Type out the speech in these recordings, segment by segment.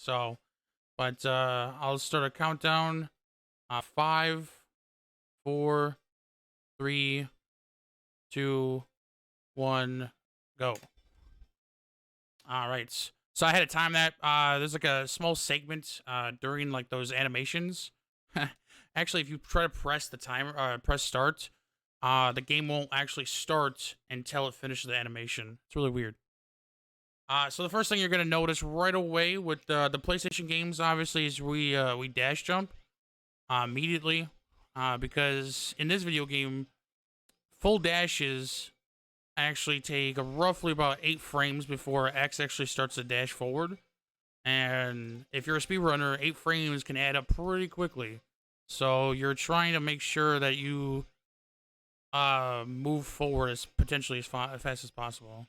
So, but I'll start a countdown. 5, 4, 3, 2, 1, go. All right. So I had to time that. There's like a small segment during like those animations. Actually, if you try to press the timer, press start, the game won't actually start until it finishes the animation. It's really weird. So the first thing you're gonna notice right away with the PlayStation games, obviously, is we dash jump immediately, because in this video game, full dashes actually take roughly about 8 frames before X actually starts to dash forward. And if you're a speedrunner, 8 frames can add up pretty quickly. So you're trying to make sure that you move forward as potentially as fast as possible.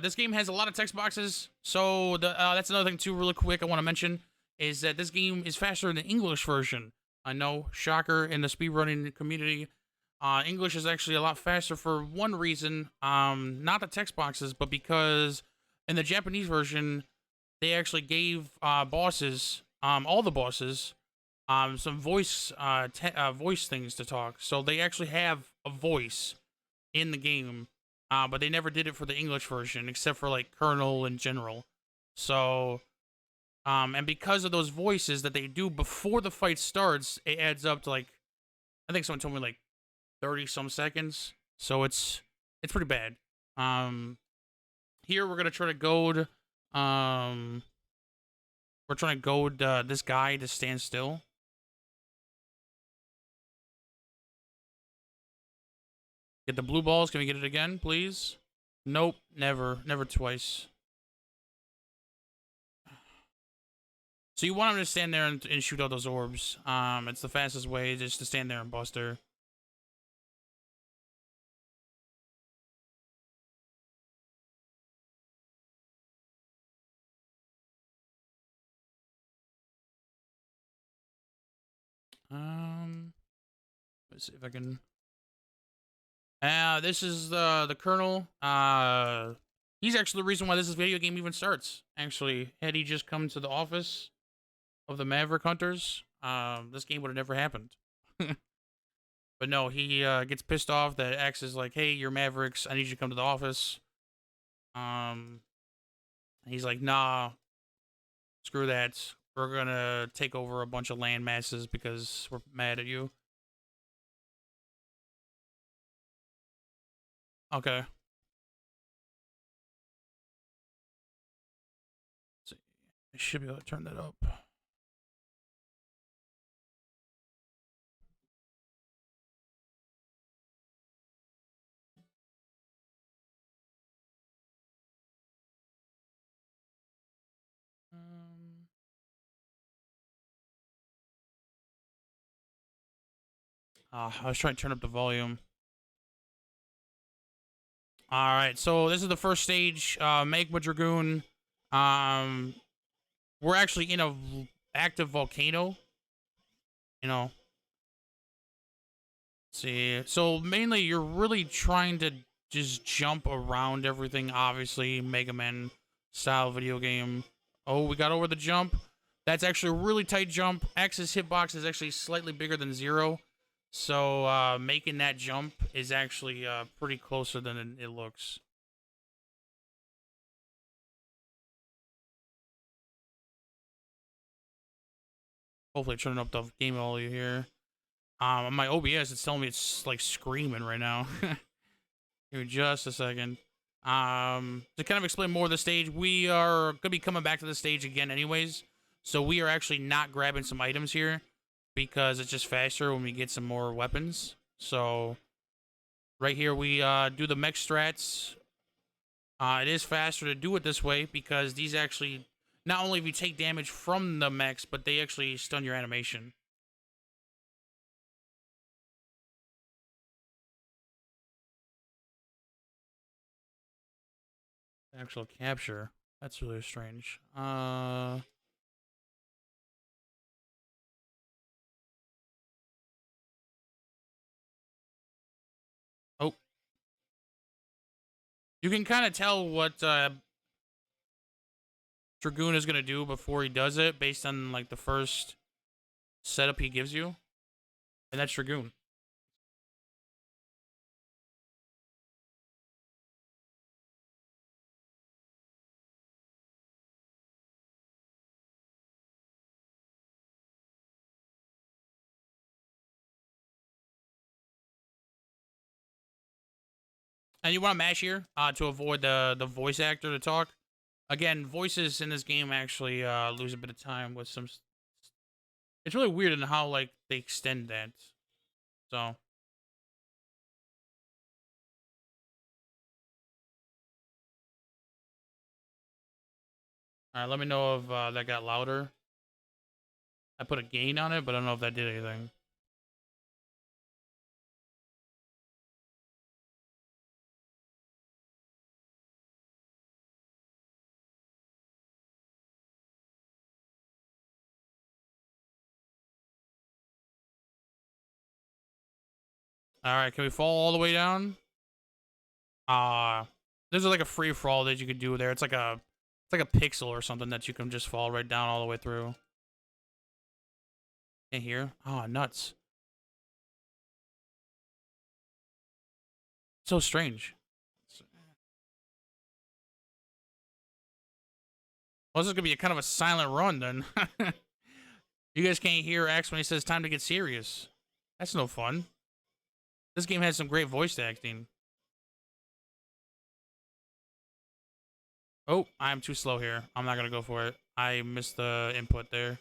This game has a lot of text boxes, so that's another thing too. Really quick, I want to mention is that this game is faster than the English version. I know, shocker in the speedrunning community. English is actually a lot faster for one reason. Not the text boxes, but because in the Japanese version, they actually gave bosses, all the bosses, some voice things to talk. So they actually have a voice in the game, but they never did it for the English version, except for like Colonel and General. So, and because of those voices that they do before the fight starts, it adds up to like, I think someone told me like 30 some seconds. So it's pretty bad. Um, Here we're gonna try to goad. Um, we're trying to goad this guy to stand still. Get the blue balls. Can we get it again, please? Nope, never, never twice. So you want him to stand there and shoot out those orbs. It's the fastest way just to stand there and bust her. Um, let's see if I can. This is the Colonel. He's actually the reason why this video game even starts. Actually, had he just come to the office of the Maverick Hunters, this game would have never happened. But no, he gets pissed off that X is like, "Hey, you're Mavericks. I need you to come to the office." Um, he's like, "Nah, screw that. We're gonna take over a bunch of land masses because we're mad at you." Okay. Let's see. I should be able to turn that up. Um, I was trying to turn up the volume. All right, so this is the first stage. Magma Dragoon. Um, we're actually in a active volcano. You know, see. So mainly, you're really trying to just jump around everything. Obviously, Mega Man style video game. Oh, we got over the jump. That's actually a really tight jump. X's hitbox is actually slightly bigger than zero. So making that jump is actually pretty closer than it looks. Hopefully turning up the game volume here. On my OBS, it's telling me it's like screaming right now. Give me just a second. To kind of explain more of the stage, we are gonna be coming back to the stage again, anyways. So we are actually not grabbing some items here because it's just faster when we get some more weapons. So right here we do the mech strats. It is faster to do it this way because these actually not only if you take damage from the mechs, but they actually stun your animation. Actual capture. That's really strange. Oh, You can kind of tell what Dragoon is gonna do before he does it, based on like the first setup he gives you, and that's Dragoon. And you want to mash here to avoid the voice actor to talk. Again, voices in this game actually lose a bit of time with some. It's really weird in how like they extend that. So, all right, let me know if that got louder. I put a gain on it, but I don't know if that did anything. All right, can we fall all the way down? Uh there's like a free fall that you could do there. It's like a pixel or something that you can just fall right down all the way through. In here? Oh, nuts. So strange. Well, this is gonna be a kind of a silent run then. You guys can't hear X when he says time to get serious. That's no fun. This game has some great voice acting. Oh, I'm too slow here. I'm not gonna go for it. I missed the input there.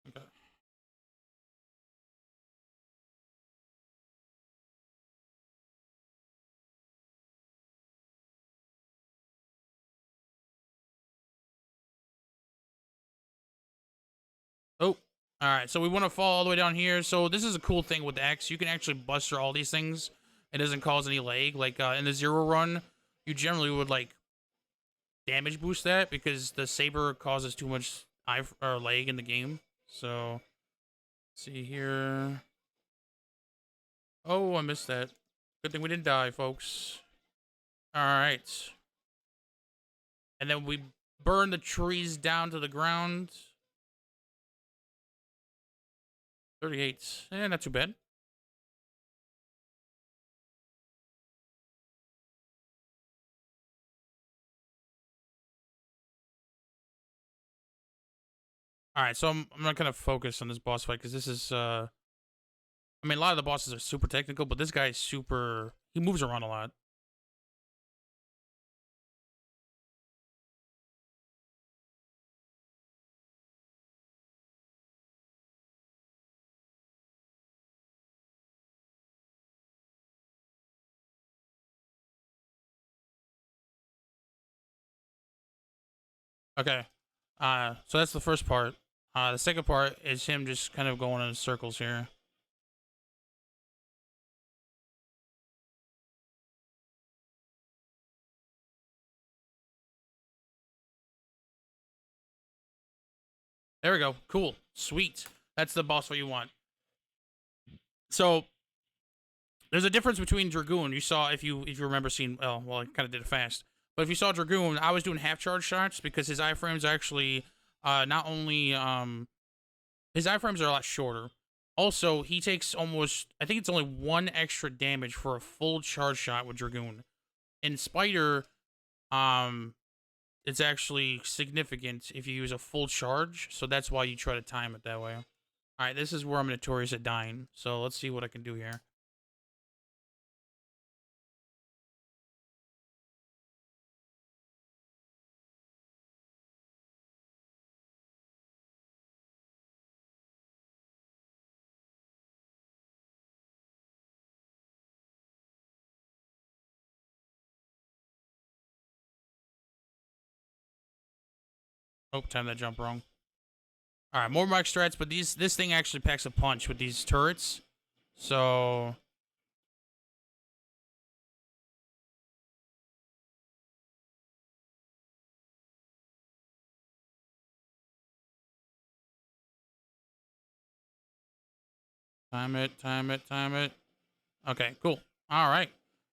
Okay. Oh, all right. So we want to fall all the way down here. So this is a cool thing with the X. You can actually buster all these things. It doesn't cause any lag. Like in the zero run, you generally would like damage boost that because the saber causes too much or lag in the game. So let's see here. Oh, I missed that. Good thing we didn't die, folks. All right. And then we burn the trees down to the ground. 38. Not too bad. All right, so I'm not gonna focus on this boss fight because this is I mean, a lot of the bosses are super technical, but this guy is super. He moves around a lot. Okay, so that's the first part. The second part is him just kind of going in circles here. There we go. Cool. Sweet. That's the boss fight you want. So there's a difference between Dragoon. You saw if you remember seeing. Well, I kind of did it fast. But if you saw Dragoon, I was doing half charge shots because his iframes actually not only his iframes are a lot shorter. Also, he takes almost I think it's only one extra damage for a full charge shot with Dragoon. In Spider, um, it's actually significant if you use a full charge, so that's why you try to time it that way. All right, this is where I'm notorious at dying, so let's see what I can do here. Oh, time that jump wrong. All right, more mark strats, but this thing actually packs a punch with these turrets. So Time it, time it, time it. Okay, cool. All right.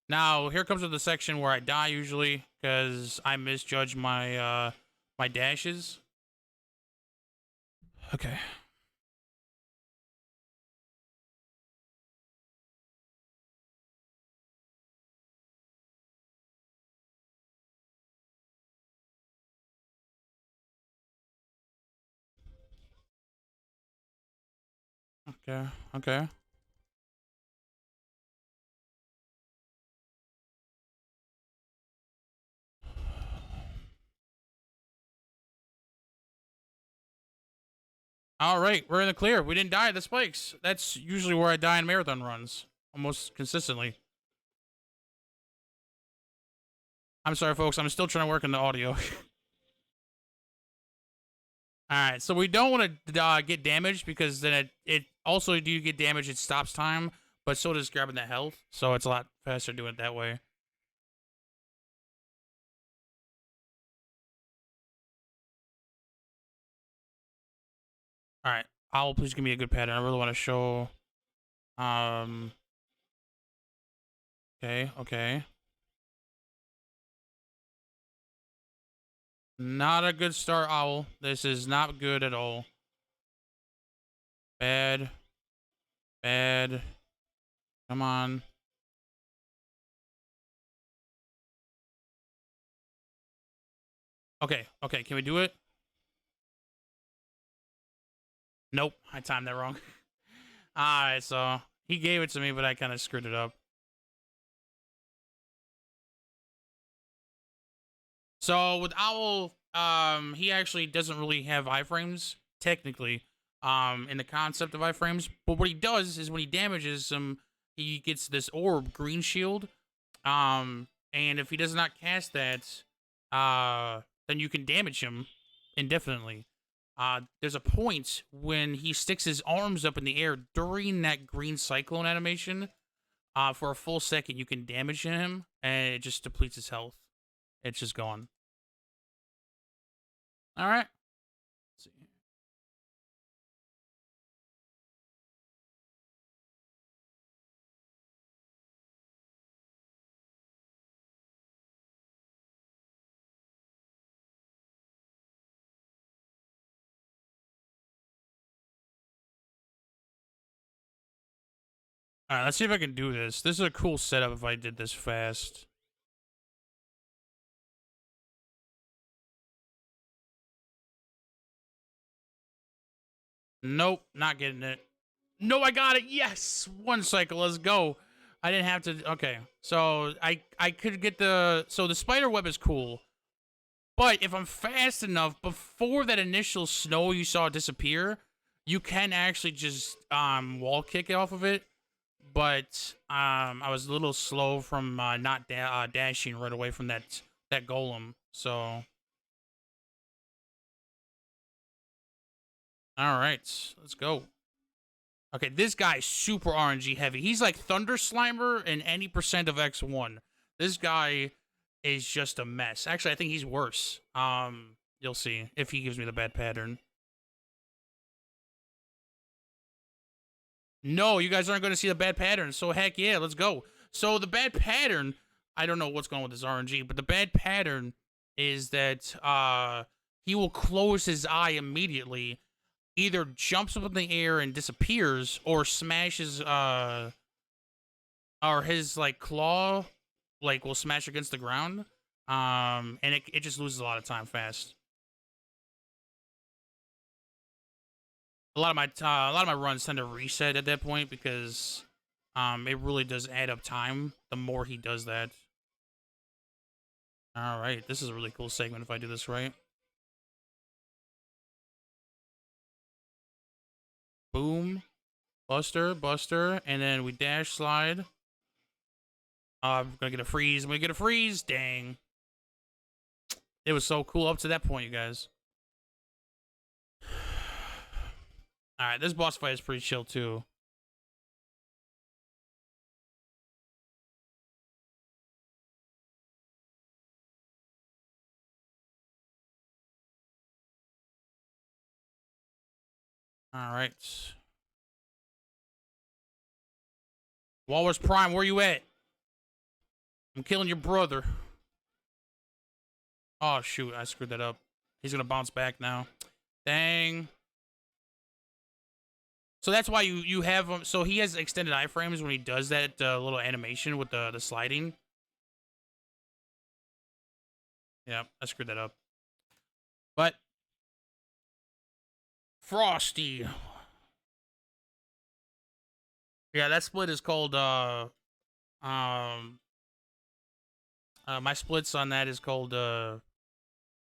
Now here comes to the section where I die usually because I misjudge my dashes. Okay. Okay. Okay. All right, we're in the clear. We didn't die at the spikes. That's usually where I die in marathon runs, almost consistently. I'm sorry, folks. I'm still trying to work on the audio. All right, so we don't want to get damaged because then it also do you get damage, it stops time, but so does grabbing that health. So it's a lot faster doing it that way. All right, Owl, please give me a good pattern. I really want to show. Um. Okay. Okay. Not a good start, Owl. This is not good at all. Bad. Bad. Come on. Okay. Okay. Can we do it? Nope. I timed that wrong. All right. So he gave it to me, but I kind of screwed it up. So with Owl, he actually doesn't really have iframes technically, in the concept of iframes. But what he does is when he damages him, he gets this orb, green shield. And if he does not cast that, then you can damage him indefinitely. There's a point when he sticks his arms up in the air during that green cyclone animation. For a full second, you can damage him, and it just depletes his health. It's just gone. All right. Let's see. All right, let's see if I can do this. This is a cool setup if I did this fast. Nope, not getting it. No, I got it. Yes, one cycle. Let's go. I didn't have to. Okay, so I could get the the spider web is cool, but if I'm fast enough before that initial snow you saw disappear, you can actually just wall kick it off of it. But I was a little slow from not dashing right away from that golem. So all right, let's go. Okay, this guy's super RNG heavy. He's like Thunder Slimer and any percent of X1. This guy is just a mess. Actually, I think he's worse. You'll see if he gives me the bad pattern. No, you guys aren't going to see the bad pattern. So heck yeah, let's go. So the bad pattern, I don't know what's going on with this RNG, but the bad pattern is that he will close his eye immediately, either jumps up in the air and disappears, or smashes or his like claw like will smash against the ground. And it just loses a lot of time fast. A lot of my runs tend to reset at that point because it really does add up time the more he does that. All right, this is a really cool segment if I do this right. Boom, Buster, Buster, and then we dash slide. I'm gonna get a freeze. I'm gonna get a freeze. Dang. It was so cool up to that point, you guys. All right, this boss fight is pretty chill too. All right. Walrus Prime, where you at? I'm killing your brother. Oh, shoot. I screwed that up. He's going to bounce back now. Dang. So that's why you have him. So he has extended iframes when he does that little animation with the sliding. Yeah, I screwed that up. But Frosty. Yeah, that split is called my splits on that is called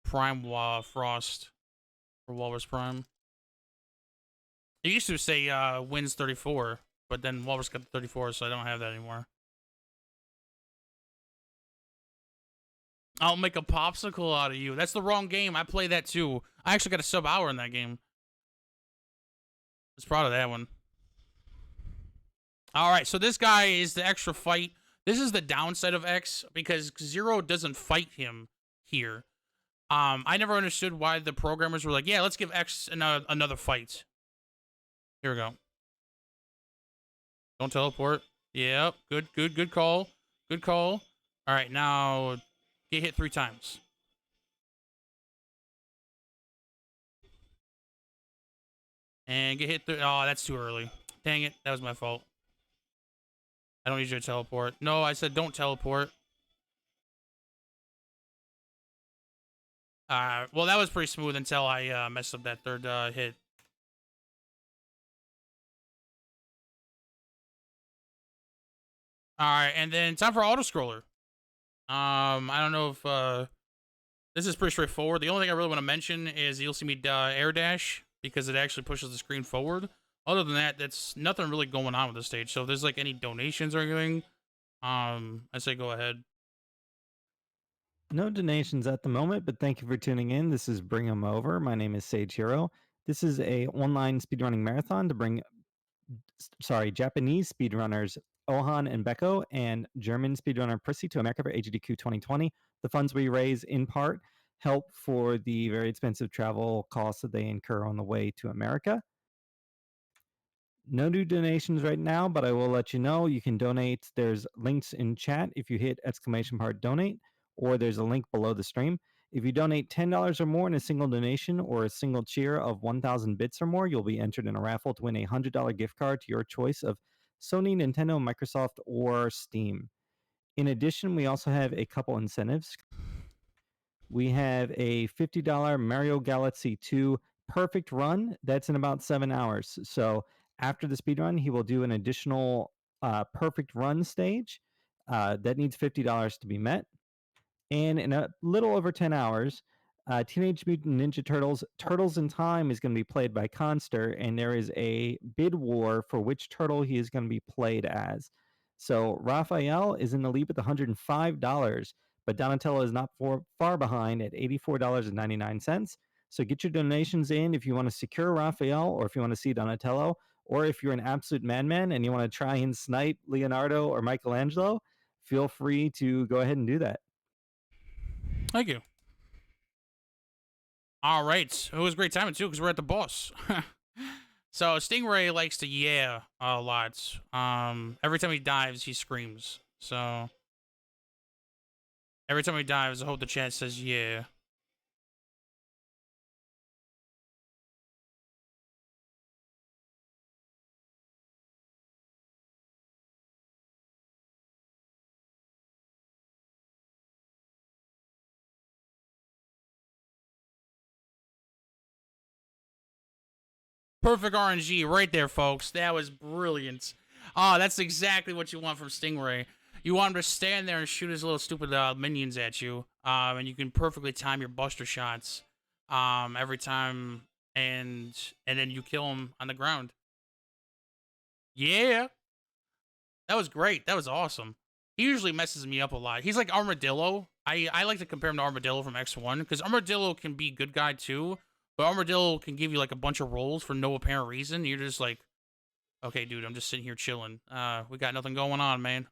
Prime Frost for Walrus Prime. It used to say wins 34, but then Walrus got the 34, so I don't have that anymore. I'll make a popsicle out of you. That's the wrong game. I play that too. I actually got a sub hour in that game. I was proud of that one. All right, so this guy is the extra fight. This is the downside of X because Zero doesn't fight him here. I never understood why the programmers were like, yeah, let's give X another fight. Here we go. Don't teleport. Yep. Good call. Good call. All right, now get hit 3 times. And get hit. Oh, that's too early. Dang it. That was my fault. I don't need you to teleport. No, I said don't teleport. Well, that was pretty smooth until I messed up that third hit. All right, and then time for auto scroller. I don't know if this is pretty straightforward. The only thing I really want to mention is you'll see me air dash because it actually pushes the screen forward. Other than that, that's nothing really going on with the stage. So if there's like any donations or anything, I say go ahead. No donations at the moment, but thank you for tuning in. This is Bring 'em Over. My name is Sage Hero. This is a online speedrunning marathon to bring, Japanese speedrunners Ohan and Beko and German speedrunner Prissy to America for AGDQ 2020. The funds we raise in part help for the very expensive travel costs that they incur on the way to America. No new donations right now, but I will let you know you can donate. There's links in chat if you hit !donate, or there's a link below the stream. If you donate $10 or more in a single donation or a single cheer of 1,000 bits or more, you'll be entered in a raffle to win a $100 gift card to your choice of Sony, Nintendo, Microsoft, or Steam. In addition, we also have a couple incentives. We have a $50 Mario Galaxy 2 perfect run. That's in about 7 hours. So after the speed run, he will do an additional perfect run stage that needs $50 to be met. And in a little over 10 hours, Teenage Mutant Ninja Turtles Turtles in Time is going to be played by Conster, and there is a bid war for which turtle he is going to be played as. So Raphael is in the lead with $105, but Donatello is not far behind at $84.99. So get your donations in if you want to secure Raphael, or if you want to see Donatello, or if you're an absolute madman and you want to try and snipe Leonardo or Michelangelo, feel free to go ahead and do that. Thank you. All right. It was a great timing too because we're at the boss. So Stingray likes to yeah a lot. Every time he dives, he screams. So every time he dives, I hope the chat says yeah. Perfect RNG right there, folks. That was brilliant. Oh, that's exactly what you want from Stingray. You want him to stand there and shoot his little stupid minions at you, and you can perfectly time your buster shots every time, and then you kill him on the ground. Yeah, that was great. That was awesome. He usually messes me up a lot. He's like Armadillo. I like to compare him to Armadillo from X1 because Armadillo can be good guy too, but Armadillo can give you like a bunch of rolls for no apparent reason. You're just like, okay, dude, I'm just sitting here chilling. We got nothing going on, man.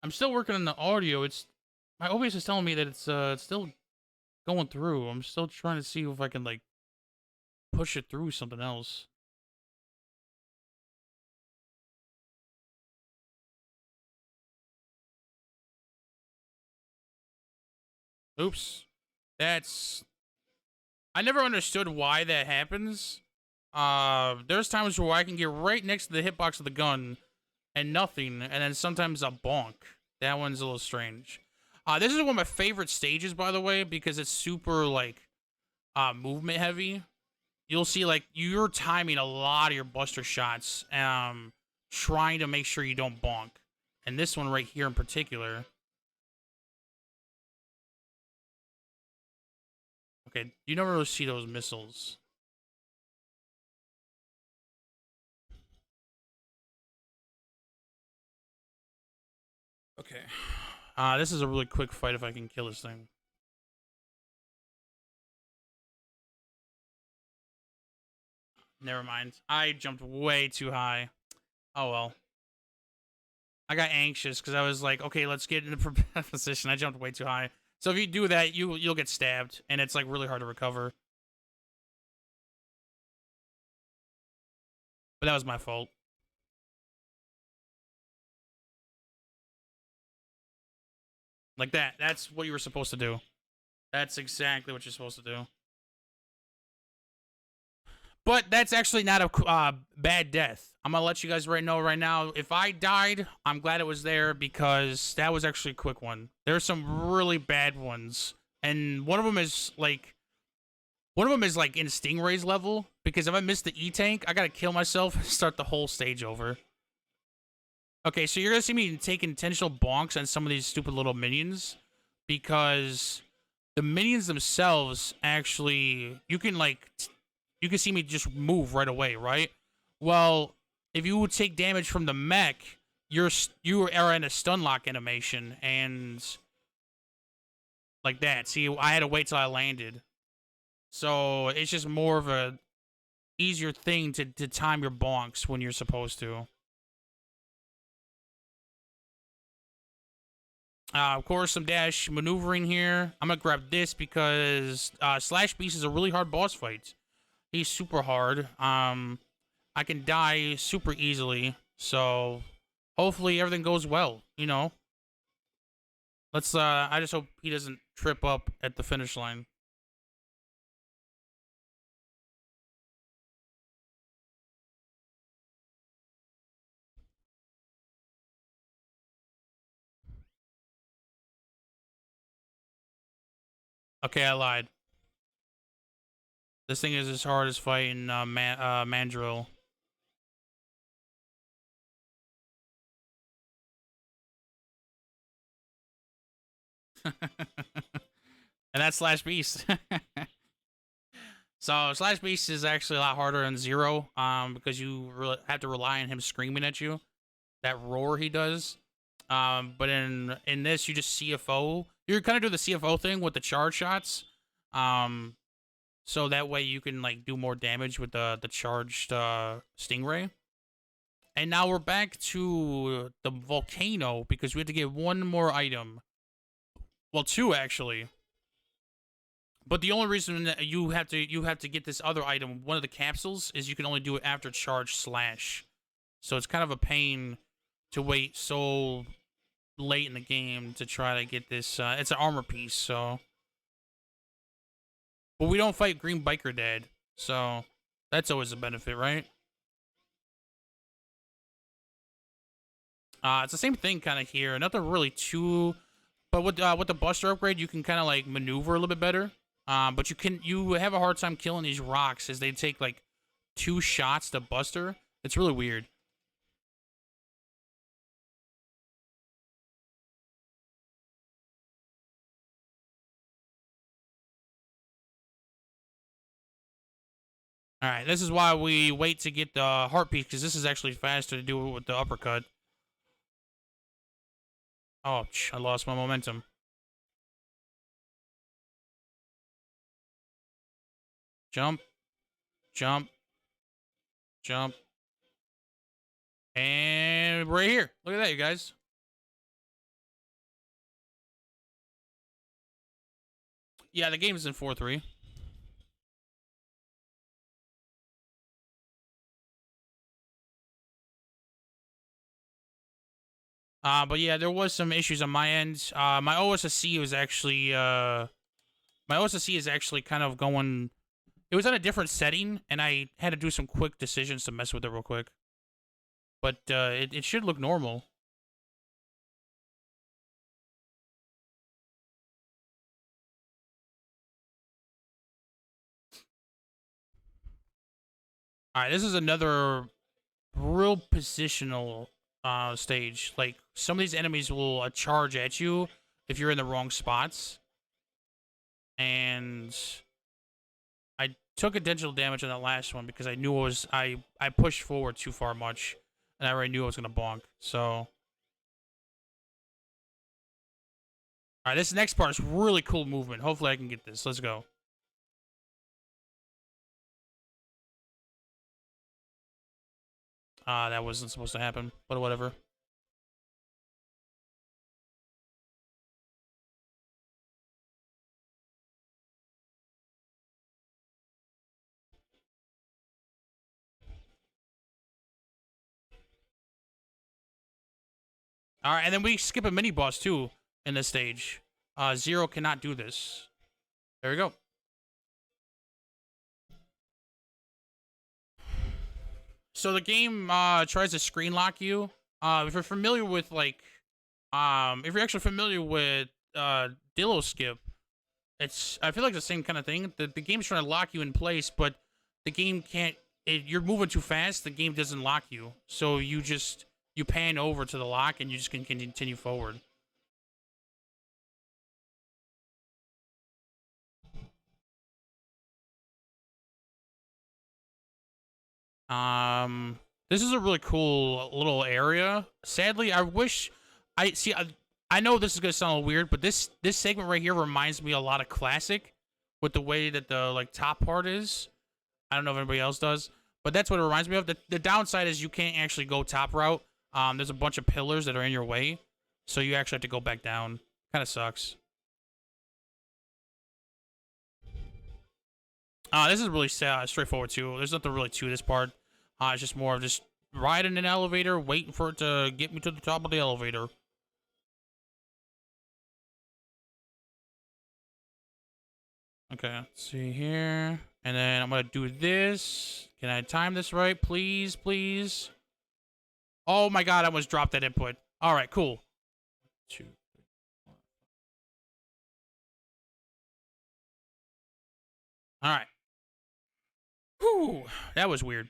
I'm still working on the audio. It's my OBS is telling me that it's still going through. I'm still trying to see if I can like push it through something else. Oops. That's... I never understood why that happens. There's times where I can get right next to the hitbox of the gun and nothing, and then sometimes a bonk. That one's a little strange. This is one of my favorite stages, by the way, because it's super, like, movement heavy. You'll see, like, you're timing a lot of your buster shots, trying to make sure you don't bonk. And this one right here in particular. Okay, you never really see those missiles. Okay. This is a really quick fight if I can kill this thing. Never mind. I jumped way too high. Oh well. I got anxious because I was like, okay, let's get into position. I jumped way too high. So if you do that, you'll get stabbed, and it's like really hard to recover. But that was my fault. Like that. That's what you were supposed to do. That's exactly what you're supposed to do. But that's actually not a bad death. I'm gonna let you guys know right now. If I died, I'm glad it was there because that was actually a quick one. There's some really bad ones, and one of them is like in Stingray's level because if I miss the E tank, I gotta kill myself and start the whole stage over. Okay, so you're gonna see me take intentional bonks on some of these stupid little minions because the minions themselves actually you can see me just move right away, right? Well, if you would take damage from the mech, you are in a stun lock animation and like that. See, I had to wait till I landed. So it's just more of a easier thing to time your bonks when you're supposed to. Of course, some dash maneuvering here. I'm gonna grab this because Slash Beast is a really hard boss fight. He's super hard. I can die super easily, so hopefully everything goes well. You know, let's. I just hope he doesn't trip up at the finish line. Okay, I lied. This thing is as hard as fighting Mandrill. And that's Slash Beast. So Slash Beast is actually a lot harder than Zero, because you have to rely on him screaming at you. That roar he does. But in this, you just CFO. You kind of do the CFO thing with the charge shots. So that way you can like do more damage with the charged Stingray. And now we're back to the volcano because we have to get one more item. Well, two actually. But the only reason that you have to get this other item, one of the capsules, is you can only do it after charge slash. So it's kind of a pain to wait so late in the game to try to get this. It's an armor piece, so. But we don't fight Green Biker Dad, so that's always a benefit, right? It's the same thing kind of here. Nothing really too, but with the Buster upgrade, you can kind of like maneuver a little bit better. But you have a hard time killing these rocks as they take like 2 shots to Buster. It's really weird. All right, this is why we wait to get the heart piece because this is actually faster to do it with the uppercut. Oh, I lost my momentum. Jump, jump, jump, and right here. Look at that, you guys. Yeah, the game is in 4-3. But yeah, there was some issues on my end. My OSSC was actually my OSSC is actually kind of going. It was on a different setting, and I had to do some quick decisions to mess with it real quick. But it should look normal. All right, this is another real positional stage. Like some of these enemies will charge at you if you're in the wrong spots, and I took additional damage on that last one because I knew it was I pushed forward too far much, and I already knew I was gonna bonk. So, all right, this next part is really cool movement. Hopefully, I can get this. Let's go. That wasn't supposed to happen, but whatever. All right, and then we skip a mini boss too in this stage. Zero cannot do this. There we go. So the game tries to screen lock you. If you're familiar with if you're actually familiar with Dillo Skip, I feel like the same kind of thing. The game's trying to lock you in place, but the game can't. You're moving too fast. The game doesn't lock you, so you pan over to the lock and you just can continue forward. This is a really cool little area. Sadly, I wish I see. I know this is gonna sound weird, but this segment right here reminds me a lot of Classic, with the way that the like top part is. I don't know if anybody else does, but that's what it reminds me of. The downside is you can't actually go top route. There's a bunch of pillars that are in your way, so you actually have to go back down. Kind of sucks. This is really straightforward too. There's nothing really to this part. It's just more of just riding an elevator, waiting for it to get me to the top of the elevator. Okay, let's see here. And then I'm gonna do this. Can I time this right? Please, please. Oh my god, I almost dropped that input. Alright, cool. 2. Alright. Whew. That was weird.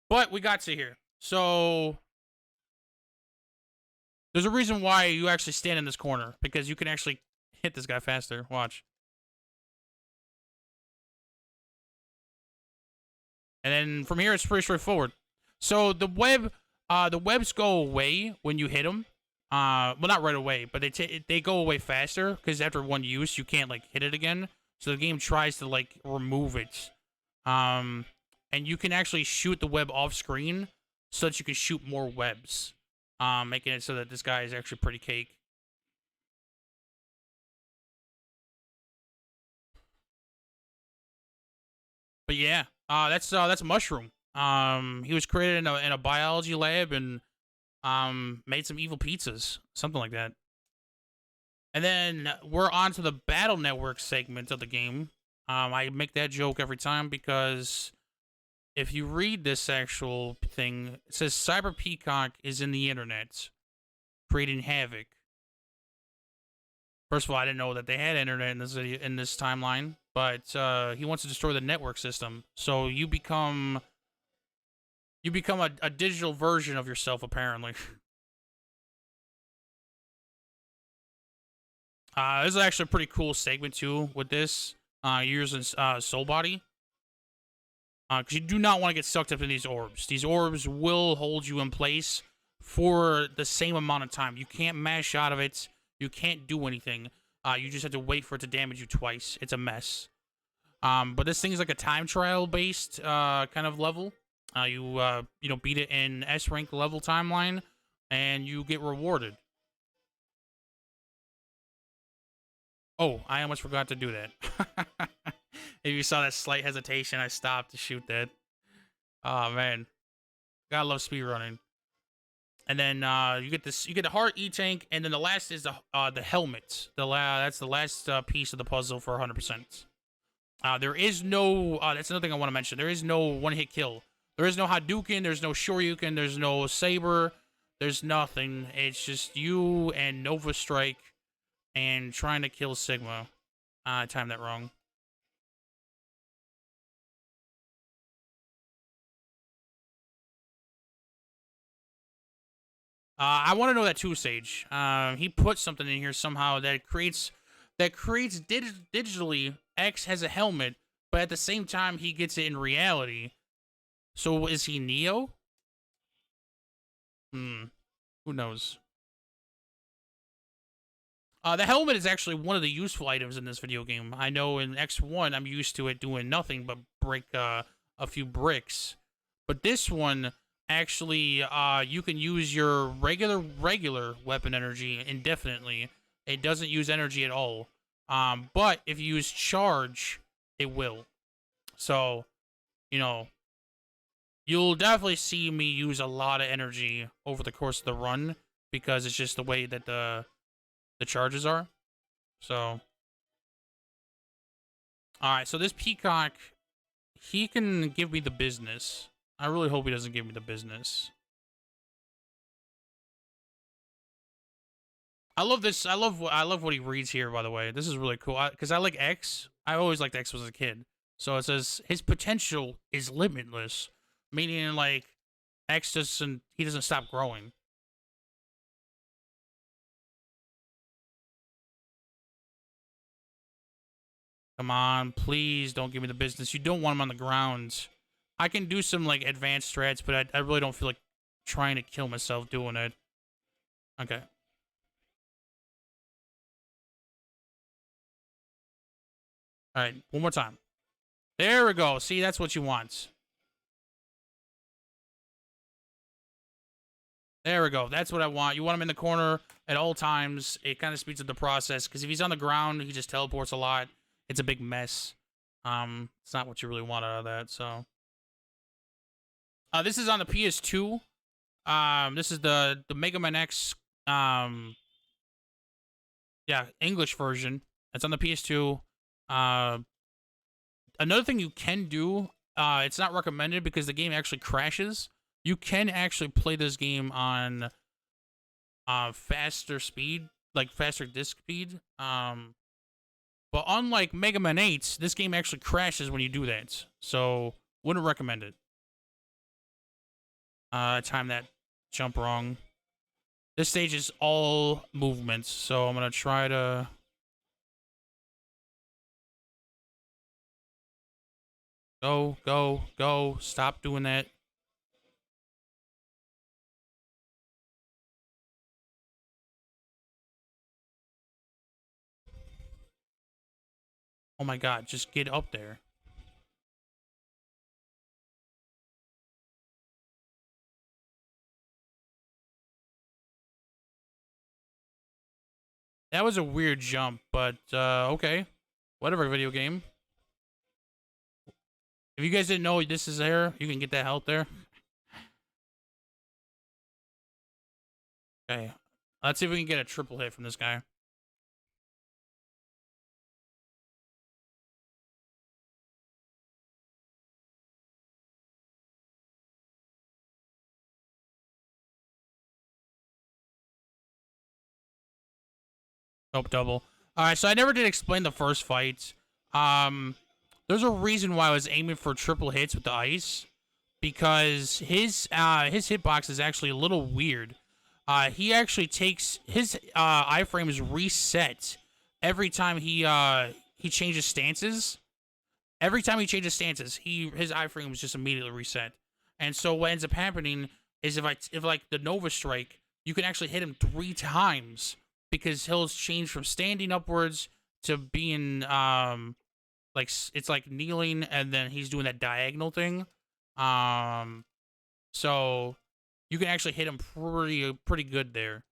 But we got to here. So there's a reason why you actually stand in this corner. Because you can actually hit this guy faster. Watch. And then from here, it's pretty straightforward. So the webs go away when you hit them. Well, not right away, but they go away faster because after one use, you can't like hit it again. So the game tries to like remove it. And you can actually shoot the web off screen so that you can shoot more webs. Making it so that this guy is actually pretty cake. But yeah, that's Mushroom. He was created in a biology lab and made some evil pizzas, something like that. And then we're on to the Battle Network segment of the game. I make that joke every time because if you read this actual thing, it says Cyber Peacock is in the internet, creating havoc. First of all, I didn't know that they had internet in this timeline, but he wants to destroy the network system. So you become a digital version of yourself, apparently. This is actually a pretty cool segment too with this. Using Soul Body. Because you do not want to get sucked up in these orbs. These orbs will hold you in place for the same amount of time. You can't mash out of it. You can't do anything. You just have to wait for it to damage you twice. It's a mess. But this thing is like a time trial based kind of level. You beat it in S rank level timeline, and you get rewarded. Oh, I almost forgot to do that. If you saw that slight hesitation, I stopped to shoot that. Oh man, gotta love speedrunning. And then you get this. You get the heart E tank, and then the last is the helmet. That's the last piece of the puzzle for 100%. There is no. That's another thing I want to mention. There is no one-hit kill. There is no Hadouken. There's no Shoryuken. There's no Saber. There's nothing. It's just you and Nova Strike and trying to kill Sigma. I timed that wrong. I want to know that too, Sage. He put something in here somehow that creates digitally. X has a helmet, but at the same time he gets it in reality. So is he Neo? Who knows? The helmet is actually one of the useful items in this video game. I know in X1 I'm used to it doing nothing but break a few bricks, but this one actually you can use your regular weapon energy indefinitely. It doesn't use energy at all. But if you use charge, it will. So, you know, you'll definitely see me use a lot of energy over the course of the run because it's just the way that the charges are. So, all right. So this peacock, he can give me the business. I really hope he doesn't give me the business. I love this. I love what he reads here. By the way, this is really cool because I like X. I always liked X as a kid. So it says his potential is limitless, meaning like X he doesn't stop growing. Come on, please don't give me the business. You don't want him on the ground. I can do some like advanced strats, but I really don't feel like trying to kill myself doing it. Okay. All right, one more time. There we go. See, that's what you want. There we go. That's what I want. You want him in the corner at all times. It kind of speeds up the process because if he's on the ground, he just teleports a lot. It's a big mess. It's not what you really want out of that. So, this is on the PS2. This is the Mega Man X. Yeah, English version. It's on the PS2. Another thing you can do. It's not recommended because the game actually crashes. You can actually play this game on faster speed, like faster disc speed. But unlike Mega Man 8, this game actually crashes when you do that. So, wouldn't recommend it. I timed that jump wrong. This stage is all movements, so I'm going to try to... Go, go, go. Stop doing that. Oh my god, just get up there. That was a weird jump, but okay. Whatever, video game. If you guys didn't know this is there, you can get that help there. Okay. Let's see if we can get a triple hit from this guy. Nope, double. Alright, so I never did explain the first fight. There's a reason why I was aiming for triple hits with the ice. Because his hitbox is actually a little weird. He actually takes his iframes reset every time he changes stances. Every time he changes stances, his iframes just immediately reset. And so what ends up happening is if like the Nova Strike, you can actually hit him 3 times because he'll change from standing upwards to being like it's like kneeling, and then he's doing that diagonal thing. So you can actually hit him pretty good there.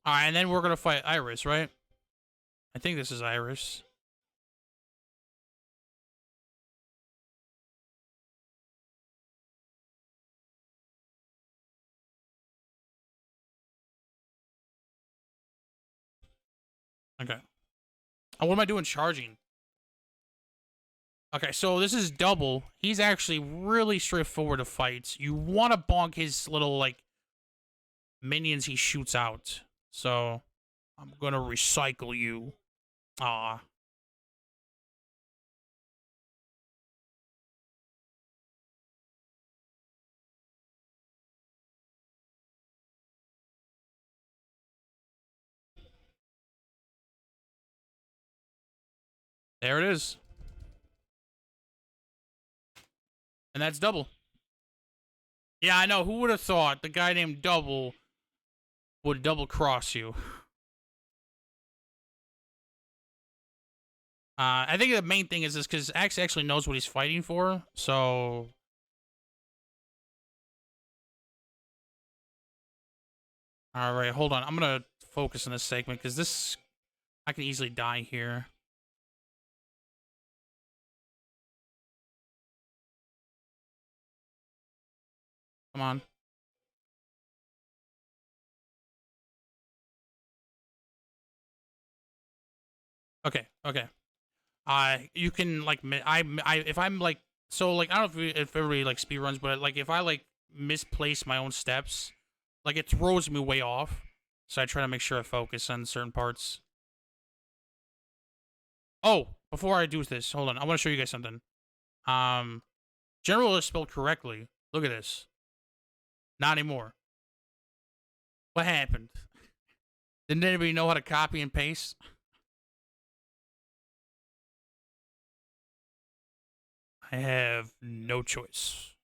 All right, and then we're gonna fight Iris, right? I think this is Iris. Okay. Oh, what am I doing charging? Okay, so this is double. He's actually really straightforward to fight. You want to bonk his little, like, minions he shoots out. So, I'm gonna recycle you. Ah. There it is. And that's double. Yeah, I know. Who would have thought the guy named Double would double cross you? I think the main thing is this because Axe actually knows what he's fighting for. So, all right, hold on. I'm gonna focus on this segment because this I can easily die here. Come on. Okay, okay. You can like if I'm like so like I don't know if everybody like speed runs, but like if I like misplace my own steps, like it throws me way off. So I try to make sure I focus on certain parts. Oh, before I do this, hold on. I want to show you guys something. Um, General is spelled correctly. Look at this. Not anymore. What happened? Didn't anybody know how to copy and paste? I have no choice.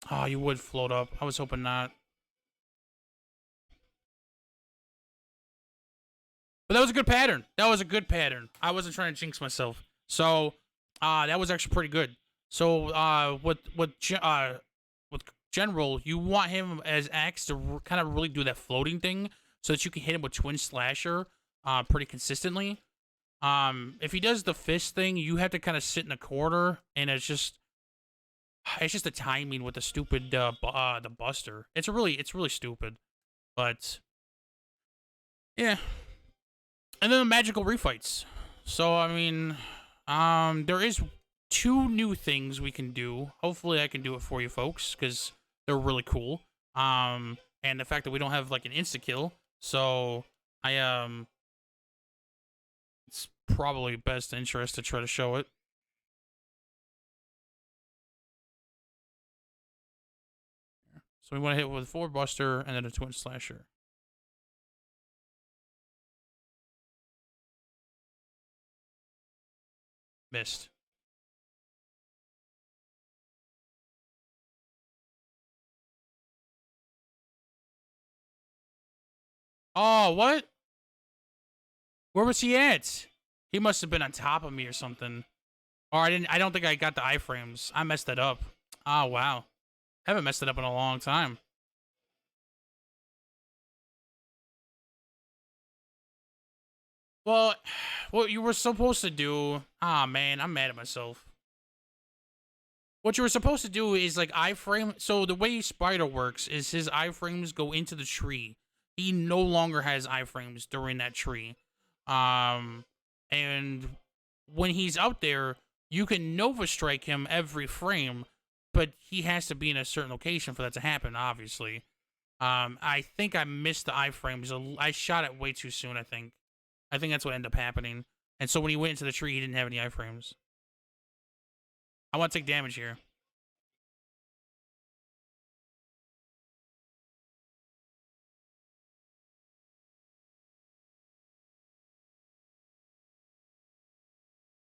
Oh, you would float up. I was hoping not. But that was a good pattern. That was a good pattern. I wasn't trying to jinx myself. So, that was actually pretty good. So, with General, you want him as Axe to kind of really do that floating thing so that you can hit him with Twin Slasher, pretty consistently. If he does the fist thing, you have to kind of sit in a corner, and it's just the timing with the stupid the Buster. It's really stupid, but yeah. And then the magical refights. So I mean, there is 2 new things we can do. Hopefully, I can do it for you folks because they're really cool. And the fact that we don't have like an insta kill, so it's probably best interest to try to show it. So we want to hit with 4 Buster and then a Twin Slasher. Missed. Oh, what? Where was he at? He must have been on top of me or something. Or I don't think I got the iframes. I messed that up. Oh, wow. Haven't messed it up in a long time. Well, what you were supposed to do... Ah, man, I'm mad at myself. What you were supposed to do is, like, iframe... So, the way Spider works is his iframes go into the tree. He no longer has iframes during that tree. And when he's out there, you can Nova Strike him every frame, but he has to be in a certain location for that to happen, obviously. I think I missed the iframes. I shot it way too soon, I think. I think that's what ended up happening. And so when he went into the tree, he didn't have any iframes. I want to take damage here.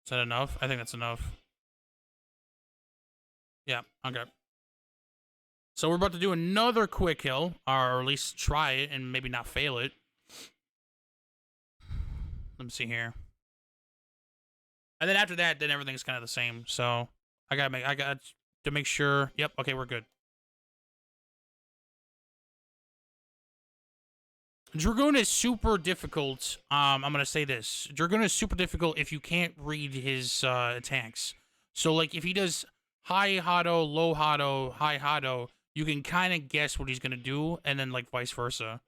Is that enough? I think that's enough. Yeah, okay. So we're about to do another quick hill, or at least try it and maybe not fail it. Let me see here. And then after that, then everything's kind of the same. So I got to make sure. Yep, okay, we're good. Dragoon is super difficult. I'm gonna say this. Dragoon is super difficult if you can't read his attacks. So like if he does high Hado, low Hado, high Hado, you can kind of guess what he's gonna do, and then like vice versa.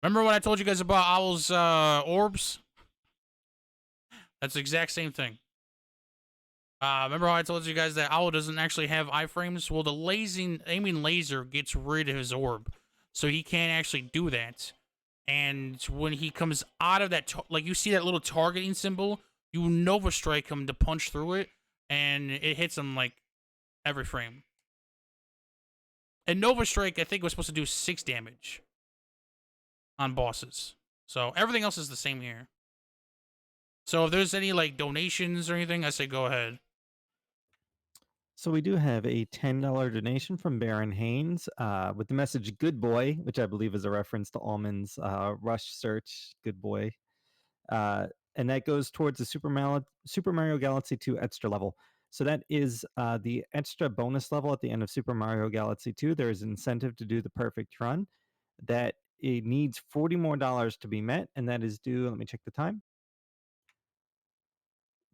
Remember when I told you guys about Owl's orbs? That's the exact same thing. Remember how I told you guys that Owl doesn't actually have iframes? Well, the aiming laser gets rid of his orb, so he can't actually do that. And when he comes out of that, like you see that little targeting symbol, you Nova Strike him to punch through it, and it hits him like every frame. And Nova Strike, I think, was supposed to do 6 damage on bosses. So everything else is the same here. So if there's any like donations or anything, I say go ahead. So we do have a $10 donation from Baron Haynes with the message "Good Boy," which I believe is a reference to Allman's Rush search. Good boy, and that goes towards the Super Mario Galaxy 2 extra level. So that is the extra bonus level at the end of Super Mario Galaxy 2. There is an incentive to do the perfect run. That it needs $40 more to be met, and that is due. Let me check the time.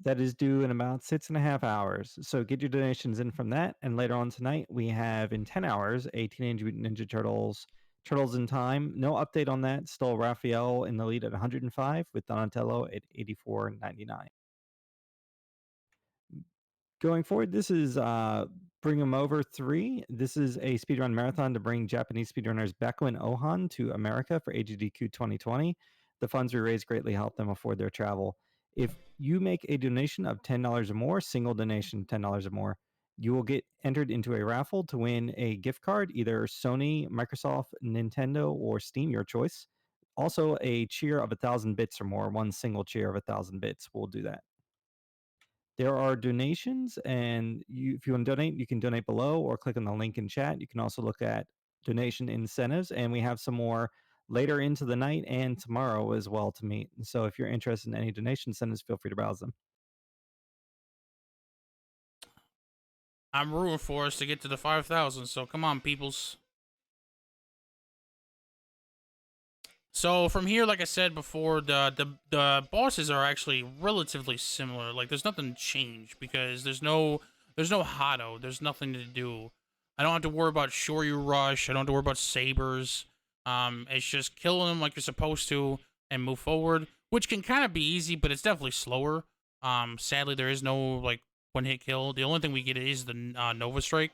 That is due in about 6.5 hours. So get your donations in from that. And later on tonight, we have in 10 hours a Teenage Mutant Ninja Turtles in Time. No update on that. Still Raphael in the lead at 105 with Donatello at 84.99. Going forward, this is Bring 'em Over 3. This is a speedrun marathon to bring Japanese speedrunners Beko and Ohan to America for AGDQ 2020. The funds we raise greatly help them afford their travel. If you make a donation of $10 or more, single donation $10 or more, you will get entered into a raffle to win a gift card, either Sony, Microsoft, Nintendo, or Steam, your choice. Also, a cheer of 1,000 bits or more, one single cheer of 1,000 bits will do that. There are donations, and if you want to donate, you can donate below or click on the link in chat. You can also look at donation incentives, and we have some more later into the night and tomorrow as well to meet. So if you're interested in any donation incentives, feel free to browse them. I'm rooting for us to get to the 5,000. So come on, peoples. So from here, like I said before, the bosses are actually relatively similar. Like there's nothing changed because there's no Hado. There's nothing to do. I don't have to worry about Shoryu Rush. I don't have to worry about sabers. It's just killing them like you're supposed to and move forward, which can kind of be easy, but it's definitely slower. Sadly, there is no like one hit kill. The only thing we get is the Nova Strike.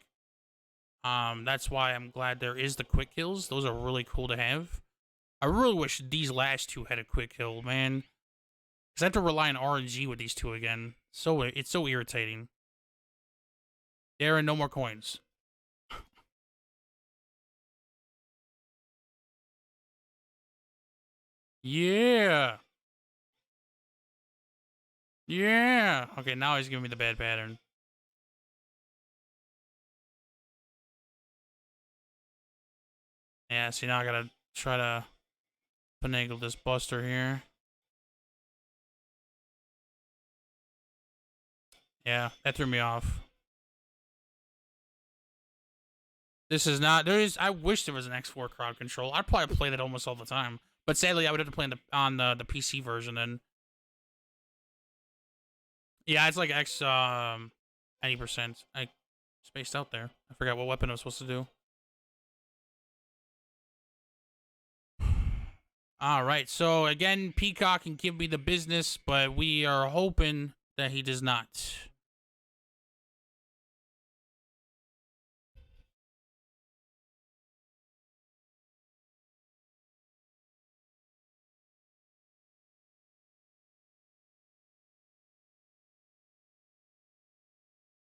That's why I'm glad there is the quick kills. Those are really cool to have. I really wish these last two had a quick kill, man. Because I have to rely on RNG with these two again. So it's so irritating. There are no more coins. Yeah. Yeah. Okay, now he's giving me the bad pattern. Yeah, see, now I gotta try to finagle this buster here. Yeah, that threw me off. This is not. I wish there was an X4 crowd control. I'd probably play that almost all the time. But sadly, I would have to play on the PC version then. Yeah, it's like X 90%. I spaced out there. I forgot what weapon I was supposed to do. All right. So again, Peacock can give me the business, but we are hoping that he does not.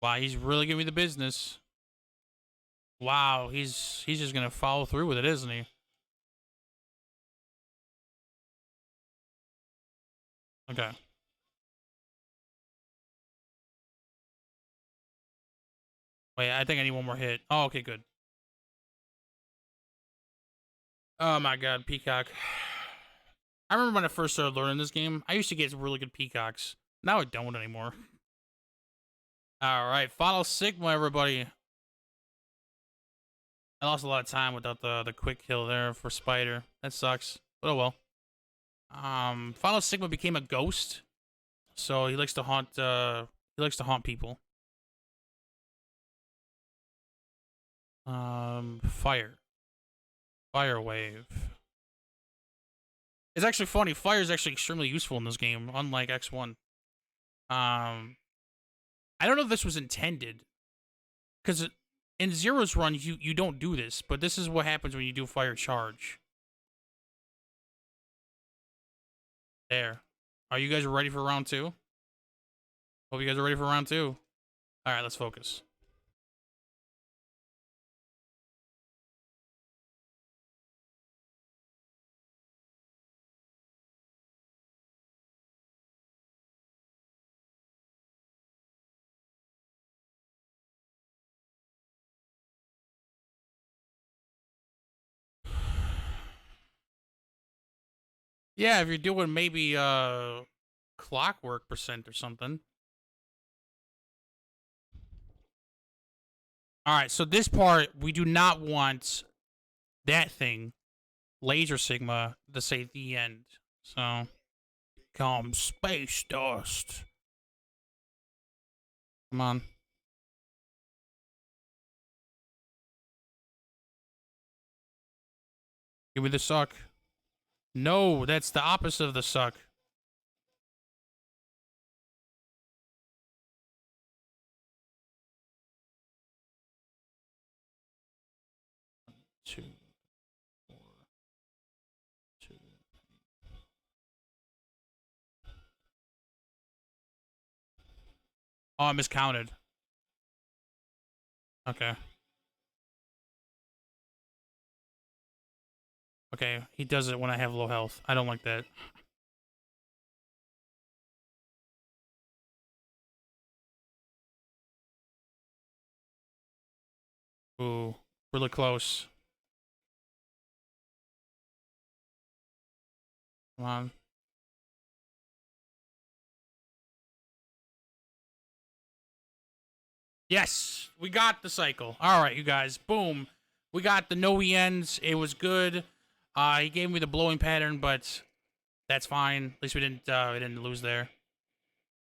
Wow, he's really giving me the business. Wow, he's just gonna follow through with it, isn't he? Okay. Wait, I think I need one more hit. Oh, okay, good. Oh my god, Peacock. I remember when I first started learning this game, I used to get really good peacocks. Now I don't anymore. All right, Final Sigma, everybody. I lost a lot of time without the quick kill there for Spider. That sucks, but oh well. Final Sigma became a ghost, so he likes to haunt. He likes to haunt people. Fire wave. It's actually funny. Fire is actually extremely useful in this game, unlike X1. I don't know if this was intended, because in Zero's run you don't do this, but this is what happens when you do fire charge. There. Are you guys ready for round 2? Hope you guys are ready for round 2. All right, let's focus. Yeah, if you're doing maybe clockwork percent or something. All right, so this part we do not want that thing, Laser Sigma, to say the end. So, come space dust. Come on. Give me the suck. No, that's the opposite of the suck. Two, four, two. Oh, I miscounted. Okay. Okay, he does it when I have low health. I don't like that. Ooh, really close. Come on. Yes, we got the cycle. All right, you guys. Boom. We got the no ends. It was good. He gave me the blowing pattern, but that's fine. At least we didn't lose there.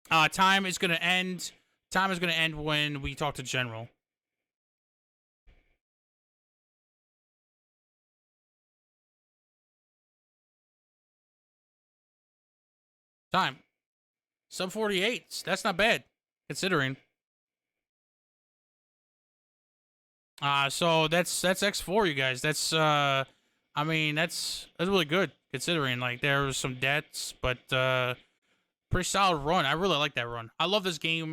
Time is gonna end. Time is gonna end when we talk to General. Time. Sub 48. That's not bad, considering. So that's X4, you guys. That's I mean that's really good considering like there was some deaths, but pretty solid run. I really like that run. I love this game.